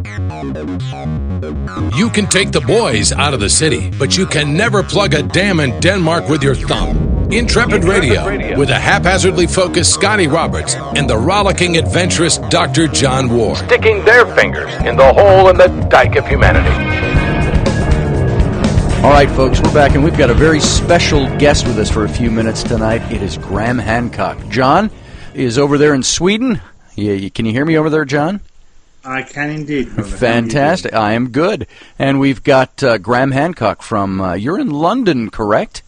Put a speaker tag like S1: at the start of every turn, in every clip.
S1: You can take the boys out of the city, but you can never plug a dam in Denmark with your thumb. Intrepid Radio, with a haphazardly focused Scotty Roberts and the rollicking, adventurous Dr. John Ward, sticking their fingers in the hole in the dike of humanity.
S2: All right, folks, we're back, and we've got a very special guest with us for a few minutes tonight. It is Graham Hancock. John is over there in Sweden. Can you hear me over there, John?
S3: I can indeed, brother.
S2: Fantastic. I am good. And we've got Graham Hancock from, you're in London, correct?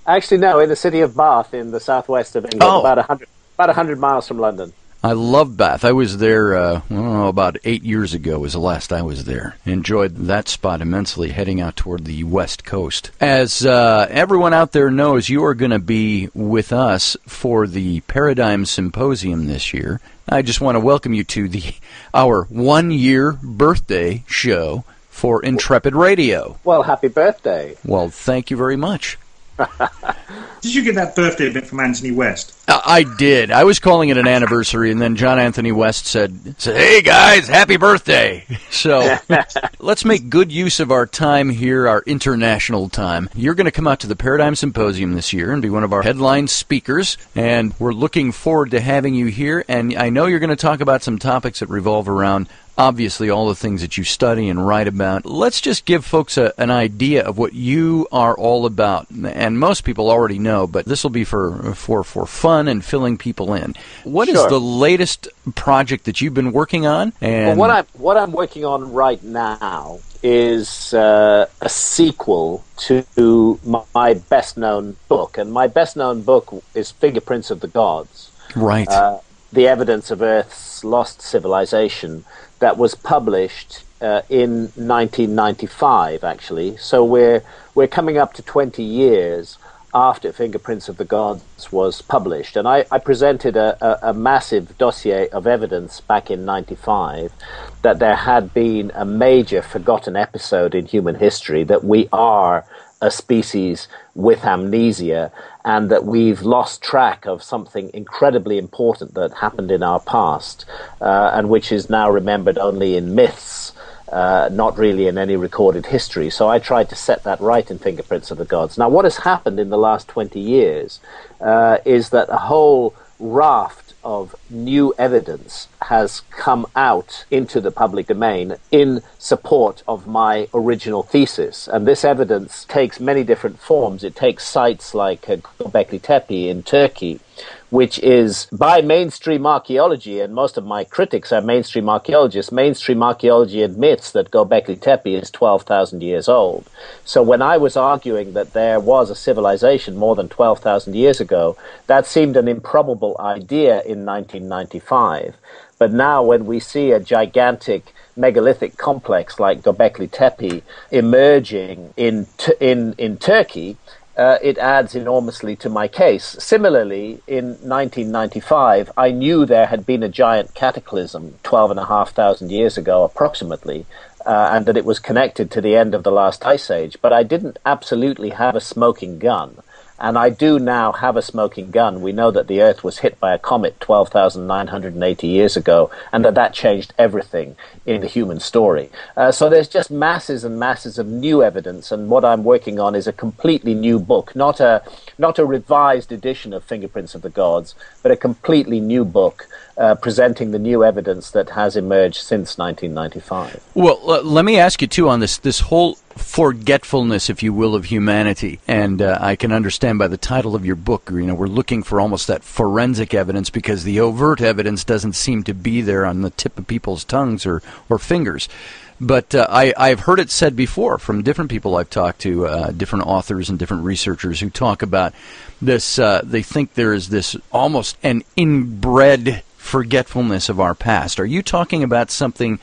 S4: Actually, no, in the city of Bath in the southwest of England, about 100 miles from London.
S2: I love Bath. I was there, about 8 years ago was the last I was there. Enjoyed that spot immensely, heading out toward the west coast. As everyone out there knows, you are going to be with us for the Paradigm Symposium this year. I just want to welcome you to our 1-year birthday show for Intrepid Radio.
S4: Well, happy birthday.
S2: Well, thank you very much.
S3: Did you get that birthday bit from Anthony West?
S2: I did. I was calling it an anniversary, and then John Anthony West said, "Hey guys, happy birthday!" So let's make good use of our time here, our international time. You're going to come out to the Paradigm Symposium this year and be one of our headline speakers, and we're looking forward to having you here. And I know you're going to talk about some topics that revolve around, obviously, all the things that you study and write about. Let's just give folks an idea of what you are all about. And most people already know, but this will be for fun and filling people in. What is the latest project that you've been working on? And
S4: well, what I'm working on right now is a sequel to my best-known book. And my best-known book is Fingerprints of the Gods.
S2: Right.
S4: The Evidence of Earth's Lost Civilization, that was published in 1995, actually. So we're coming up to 20 years after Fingerprints of the Gods was published. And I presented a massive dossier of evidence back in 95 that there had been a major forgotten episode in human history, that we are a species with amnesia, and that we've lost track of something incredibly important that happened in our past, and which is now remembered only in myths, not really in any recorded history. So I tried to set that right in Fingerprints of the Gods. Now, what has happened in the last 20 years is that a whole raft of new evidence has come out into the public domain in support of my original thesis. And this evidence takes many different forms. It takes sites like Göbekli Tepe in Turkey, which is, by mainstream archaeology, and most of my critics are mainstream archaeologists, mainstream archaeology admits that Göbekli Tepe is 12,000 years old. So when I was arguing that there was a civilization more than 12,000 years ago, that seemed an improbable idea in 1995. But now when we see a gigantic megalithic complex like Göbekli Tepe emerging in Turkey, it adds enormously to my case. Similarly, in 1995, I knew there had been a giant cataclysm 12,500 years ago, approximately, and that it was connected to the end of the last ice age. But I didn't absolutely have a smoking gun. And I do now have a smoking gun. We know that the Earth was hit by a comet 12,980 years ago, and that changed everything in the human story. So there's just masses and masses of new evidence, and what I'm working on is a completely new book, not a revised edition of Fingerprints of the Gods, but a completely new book presenting the new evidence that has emerged since 1995.
S2: Well, let me ask you, too, on this whole forgetfulness, if you will, of humanity. And I can understand by the title of your book, we're looking for almost that forensic evidence, because the overt evidence doesn't seem to be there on the tip of people's tongues or fingers. But I've heard it said before from different people I've talked to, different authors and different researchers who talk about this. They think there is this almost an inbred forgetfulness of our past. Are you talking about something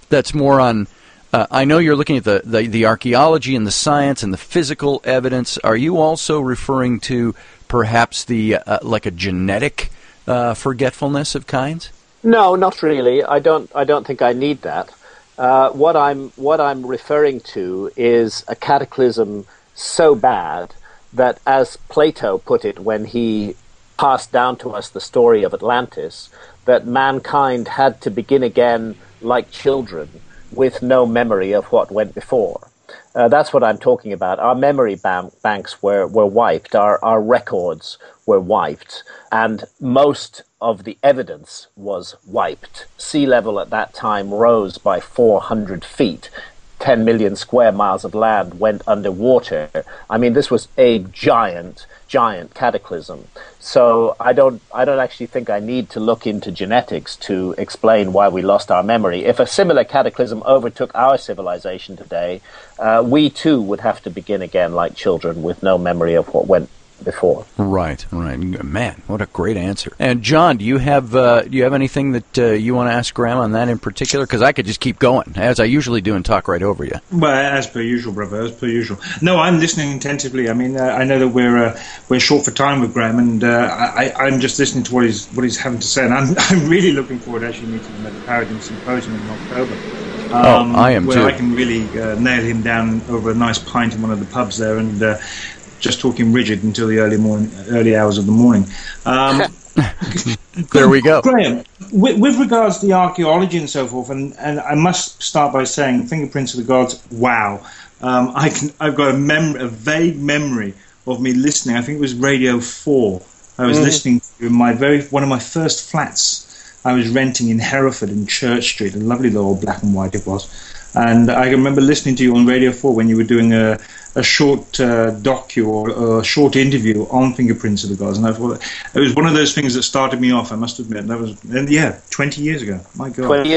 S2: that's more on... I know you're looking at the archaeology and the science and the physical evidence. Are you also referring to perhaps the like a genetic forgetfulness of kinds?
S4: No, not really. I don't think I need that. What I'm referring to is a cataclysm so bad that, as Plato put it when he passed down to us the story of Atlantis, that mankind had to begin again like children, with no memory of what went before. That's what I'm talking about. Our memory banks were wiped. Our records were wiped. And most of the evidence was wiped. Sea level at that time rose by 400 feet. 10 million square miles of land went underwater. I mean, this was a giant cataclysm. So I don't actually think I need to look into genetics to explain why we lost our memory. If a similar cataclysm overtook our civilization today, we too would have to begin again like children with no memory of what went before.
S2: Right. Man, what a great answer. And John, do you have anything that you want to ask Graham on that in particular? Because I could just keep going, as I usually do, and talk right over you.
S3: Well, as per usual, brother, as per usual. No, I'm listening attentively. I mean, I know that we're short for time with Graham, and I'm just listening to what he's having to say, and I'm really looking forward to actually meeting him at the Paradigm Symposium in October.
S2: I am
S3: where
S2: too.
S3: I can really nail him down over a nice pint in one of the pubs there, and just talking rigid until the early hours of the morning.
S2: There we go.
S3: Graham, with regards to the archaeology and so forth, and I must start by saying Fingerprints of the Gods, wow. I've got a vague memory of me listening. I think it was Radio 4. I was listening to one of my first flats I was renting in Hereford in Church Street, a lovely little black and white it was. And I remember listening to you on Radio 4 when you were doing a short docu or a short interview on Fingerprints of the Gods, and I thought it was one of those things that started me off, I must admit. That was 20 years ago. My God,
S4: 20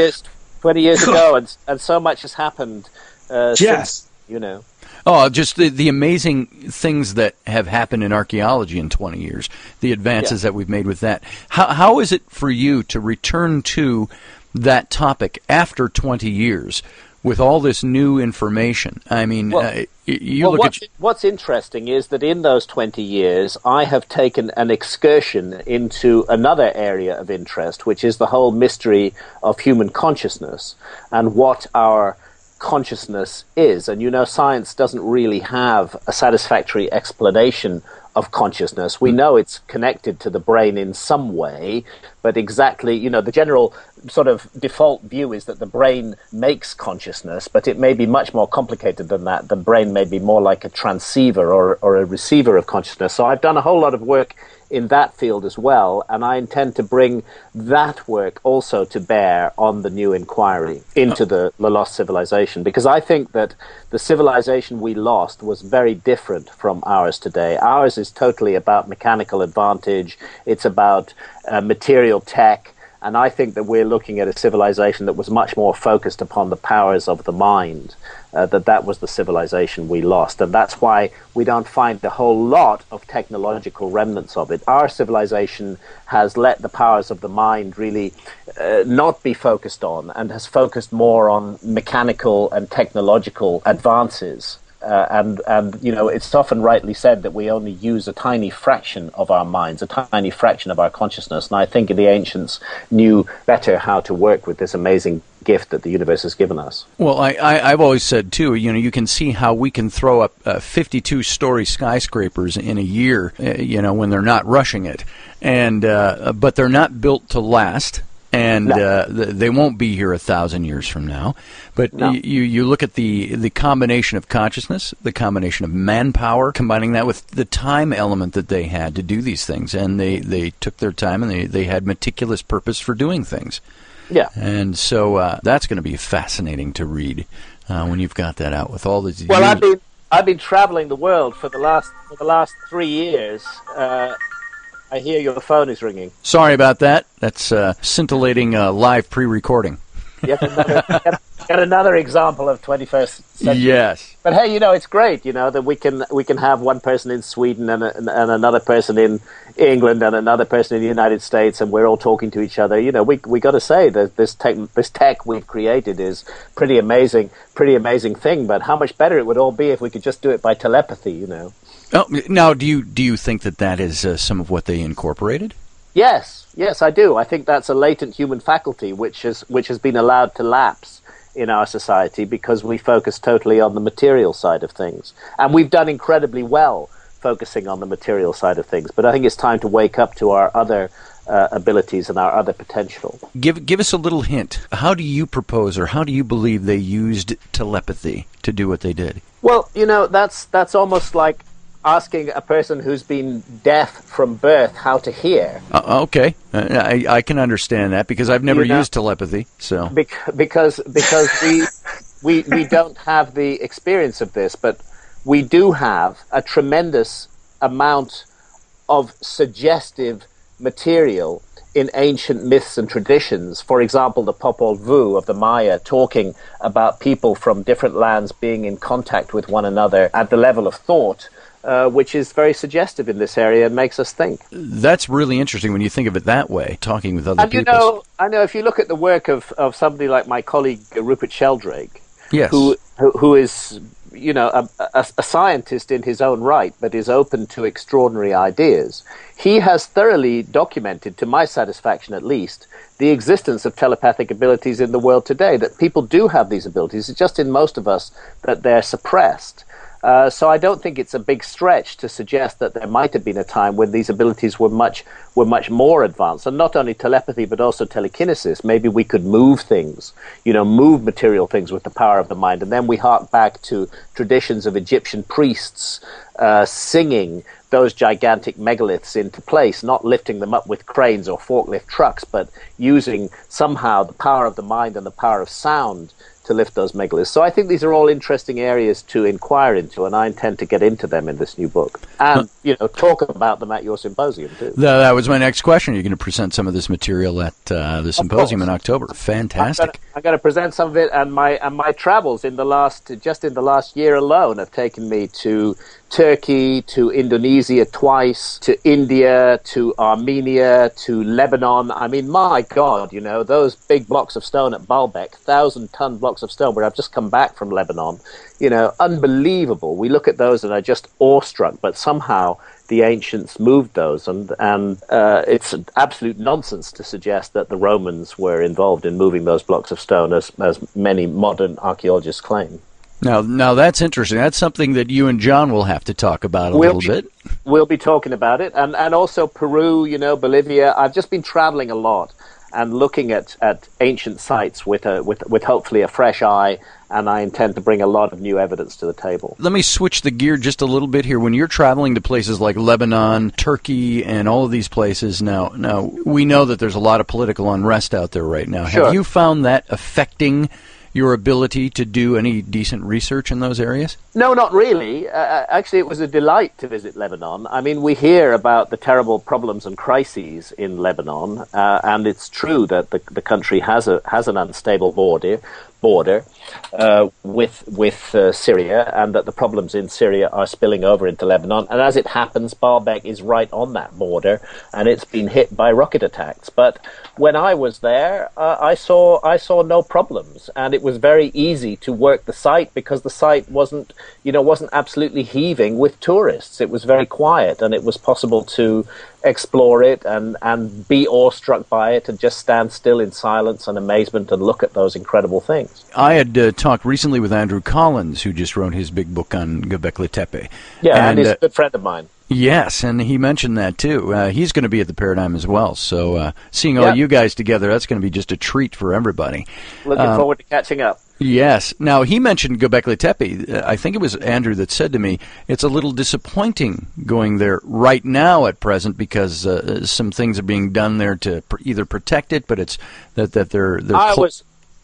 S4: years ago, and so much has happened since, you know.
S2: Oh, just the amazing things that have happened in archaeology in 20 years, the advances that we've made with that. How is it for you to return to that topic after 20 years? With all this new information, I mean,
S4: what's interesting is that in those 20 years, I have taken an excursion into another area of interest, which is the whole mystery of human consciousness and what our consciousness is. And, you know, science doesn't really have a satisfactory explanation of consciousness. We know it's connected to the brain in some way, but exactly, you know, the general sort of default view is that the brain makes consciousness, but it may be much more complicated than that. The brain may be more like a transceiver or a receiver of consciousness. So I've done a whole lot of work in that field as well, and I intend to bring that work also to bear on the new inquiry into the lost civilization, because I think that the civilization we lost was very different from ours today. Ours is totally about mechanical advantage, it's about material tech, and I think that we're looking at a civilization that was much more focused upon the powers of the mind. That was the civilization we lost, and that's why we don't find a whole lot of technological remnants of it. Our civilization has let the powers of the mind really not be focused on, and has focused more on mechanical and technological advances. And you know, it's often rightly said that we only use a tiny fraction of our minds, a tiny fraction of our consciousness. And I think the ancients knew better how to work with this amazing gift that the universe has given us.
S2: Well, I've always said, too, you know, you can see how we can throw up 52-story skyscrapers in a year, you know, when they're not rushing it. And but they're not built to last. And they won't be here 1,000 years from now. But you look at the combination of consciousness, the combination of manpower, combining that with the time element that they had to do these things. And they took their time, and they had meticulous purpose for doing things.
S4: Yeah.
S2: And so that's going to be fascinating to read when you've got that out with all these.
S4: Well, I've been traveling the world for the last 3 years. I hear your phone is ringing.
S2: Sorry about that. That's scintillating live pre-recording.
S4: Yet another example of 21st century.
S2: Yes.
S4: But hey, you know, it's great, you know, that we can have one person in Sweden and another person in England and another person in the United States, and we're all talking to each other. You know, we got to say that this tech we've created is pretty amazing thing. But how much better it would all be if we could just do it by telepathy, you know.
S2: Oh, now, do you think that is some of what they incorporated?
S4: Yes, I do. I think that's a latent human faculty which has been allowed to lapse in our society because we focus totally on the material side of things. And we've done incredibly well focusing on the material side of things. But I think it's time to wake up to our other abilities and our other potential.
S2: Give us a little hint. How do you propose, or how do you believe they used telepathy to do what they did?
S4: Well, that's almost like asking a person who's been deaf from birth how to hear.
S2: Okay, I can understand that because I've never used telepathy. So
S4: because we don't have the experience of this, but we do have a tremendous amount of suggestive material in ancient myths and traditions. For example, the Popol Vuh of the Maya talking about people from different lands being in contact with one another at the level of thought, which is very suggestive in this area and makes us think. That's
S2: really interesting when you think of it that way, talking with other people.
S4: I know if you look at the work of somebody like my colleague Rupert Sheldrake,
S2: yes,
S4: who is a scientist in his own right, but is open to extraordinary ideas. He has thoroughly documented, to my satisfaction at least, the existence of telepathic abilities in the world today, that people do have these abilities. It's just in most of us that they're suppressed. So I don't think it's a big stretch to suggest that there might have been a time when these abilities were much more advanced, and not only telepathy but also telekinesis. Maybe we could move things, move material things with the power of the mind. And then we hark back to traditions of Egyptian priests singing those gigantic megaliths into place, not lifting them up with cranes or forklift trucks, but using somehow the power of the mind and the power of sound to lift those megaliths. So I think these are all interesting areas to inquire into, and I intend to get into them in this new book. And, talk about them at your symposium, too.
S2: That was my next question. You're going to present some of this material at the symposium in October. Fantastic.
S4: I'm going to present some of it, and my travels in the last year alone have taken me to Turkey, to Indonesia twice, to India, to Armenia, to Lebanon. I mean, my God, those big blocks of stone at Baalbek, 1,000-ton blocks of stone, where I've just come back from Lebanon, unbelievable. We look at those and are just awestruck, but somehow the ancients moved those, and it's absolute nonsense to suggest that the Romans were involved in moving those blocks of stone, as many modern archaeologists claim.
S2: Now that's interesting. That's something that you and John will have to talk about a little bit.
S4: We'll be talking about it, and also Peru, Bolivia. I've just been traveling a lot and looking at ancient sites with hopefully a fresh eye, and I intend to bring a lot of new evidence to the table.
S2: Let me switch the gear just a little bit here. When you're traveling to places like Lebanon, Turkey, and all of these places, now we know that there's a lot of political unrest out there right now.
S4: Sure.
S2: Have you found that affecting your ability to do any decent research in those areas?
S4: No, not really. Actually, it was a delight to visit Lebanon. I mean, we hear about the terrible problems and crises in Lebanon, and it's true that the country has an unstable border with Syria, and that the problems in Syria are spilling over into Lebanon. And as it happens, Baalbek is right on that border, and it's been hit by rocket attacks. But when I was there, I saw no problems, and it was very easy to work the site because the site wasn't absolutely heaving with tourists. It was very quiet, and it was possible to explore it and be awestruck by it and just stand still in silence and amazement and look at those incredible things.
S2: I had talked recently with Andrew Collins, who just wrote his big book on Göbekli Tepe.
S4: Yeah, and he's a good friend of mine.
S2: Yes, and he mentioned that too. He's going to be at the Paradigm as well. So seeing all you guys together, that's going to be just a treat for everybody.
S4: Looking forward to catching up.
S2: Yes. Now, he mentioned Göbekli Tepe. I think it was Andrew that said to me, it's a little disappointing going there right now at present because some things are being done there to either protect it, but it's that they're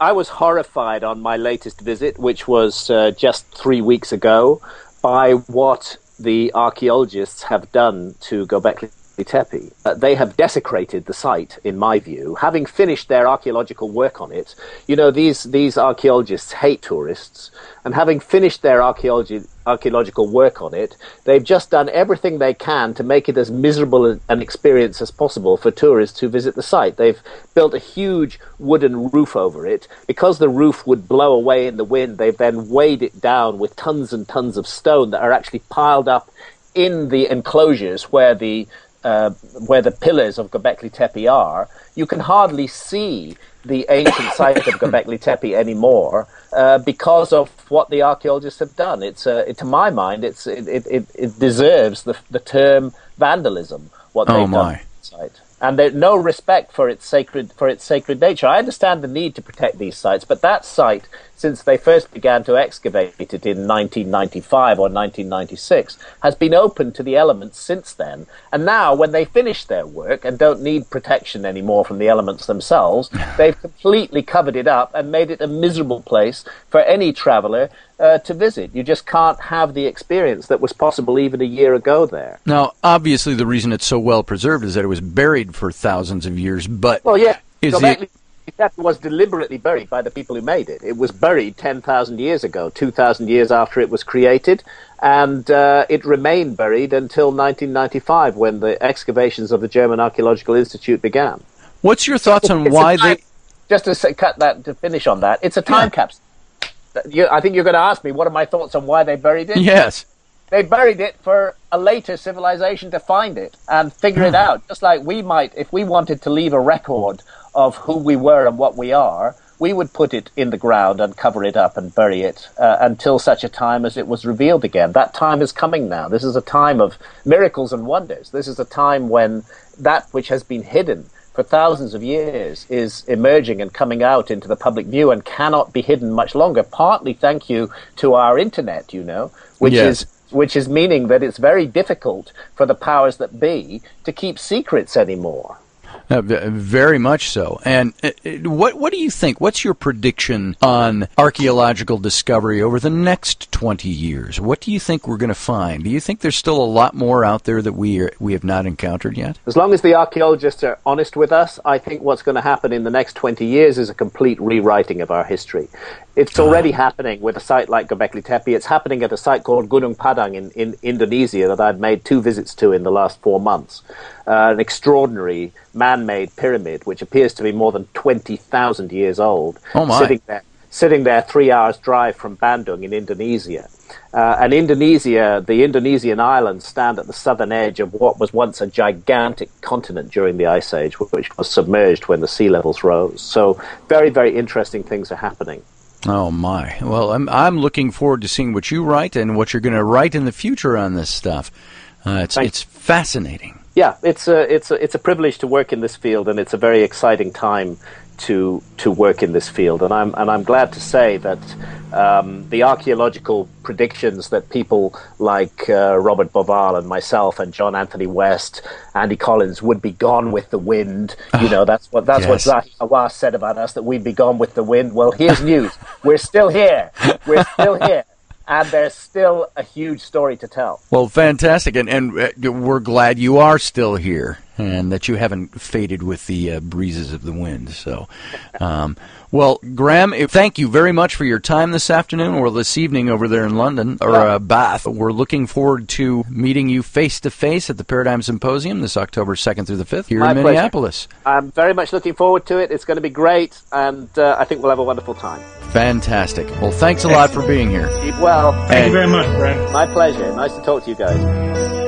S4: I was horrified on my latest visit, which was just 3 weeks ago, by what the archaeologists have done to Göbekli Tepe. They have desecrated the site, in my view. Having finished their archaeological work on it, these archaeologists hate tourists, and having finished their archaeological work on it, they've just done everything they can to make it as miserable an experience as possible for tourists who visit the site. They've built a huge wooden roof over it. Because the roof would blow away in the wind, they've then weighed it down with tons and tons of stone that are actually piled up in the enclosures where the pillars of Göbekli Tepe are. You can hardly see the ancient site of Göbekli Tepe anymore because of what the archaeologists have done. To my mind, it deserves the term vandalism. What they've done on the site. and there's no respect for its sacred nature. I understand the need to protect these sites, but that site, since they first began to excavate it in 1995 or 1996, has been open to the elements since then. And now, when they finish their work and don't need protection anymore from the elements themselves, they've completely covered it up and made it a miserable place for any traveler to visit. You just can't have the experience that was possible even a year ago there.
S2: Now, obviously, the reason it's so well preserved is that it was buried for thousands of years, but...
S4: Well, yeah, that was deliberately buried by the people who made it. It was buried 10,000 years ago, 2,000 years after it was created, and it remained buried until 1995, when the excavations of the German Archaeological Institute began.
S2: What's your thoughts on why they...
S4: Just to finish on that, it's a time capsule. I think you're going to ask me, what are my thoughts on why they buried it?
S2: Yes.
S4: They buried it for a later civilization to find it and figure it out. Just like we might, if we wanted to leave a record of who we were and what we are, we would put it in the ground and cover it up and bury it until such a time as it was revealed again. That time is coming now. This is a time of miracles and wonders. This is a time when that which has been hidden for thousands of years is emerging and coming out into the public view and cannot be hidden much longer, partly thank you to our internet, which is meaning that it's very difficult for the powers that be to keep secrets anymore.
S2: Very much so. And what do you think? What's your prediction on archaeological discovery over the next 20 years? What do you think we're going to find? Do you think there's still a lot more out there that we have not encountered yet?
S4: As long as the archaeologists are honest with us, I think what's going to happen in the next 20 years is a complete rewriting of our history. It's already happening with a site like Göbekli Tepe. It's happening at a site called Gunung Padang in Indonesia that I've made 2 visits to in the last 4 months. An extraordinary man-made pyramid, which appears to be more than 20,000 years old, sitting there 3 hours' drive from Bandung in Indonesia. And Indonesia, the Indonesian islands, stand at the southern edge of what was once a gigantic continent during the Ice Age, which was submerged when the sea levels rose. So very, very interesting things are happening.
S2: Oh my! Well, I'm looking forward to seeing what you write and what you're going to write in the future on this stuff. It's fascinating.
S4: Yeah, it's a privilege to work in this field, and it's a very exciting time to work in this field. And I'm glad to say that the archaeological predictions that people like Robert Bauval and myself and John Anthony West, Andy Collins would be gone with the wind. That's what Zahi Hawass said about us, that we'd be gone with the wind. Well, here's news: we're still here. We're still here. And there's still a huge story to tell.
S2: Well, fantastic. And we're glad you are still here and that you haven't faded with the breezes of the wind. So, well, Graham, thank you very much for your time this afternoon or this evening over there in London, or Bath. We're looking forward to meeting you face-to-face at the Paradigm Symposium this October 2nd through the 5th here in Minneapolis.
S4: I'm very much looking forward to it. It's going to be great, and I think we'll have a wonderful time.
S2: Fantastic. Well, thanks a lot for being here.
S4: Keep well.
S3: Thank you very much, Graham.
S4: My pleasure. Nice to talk to you guys.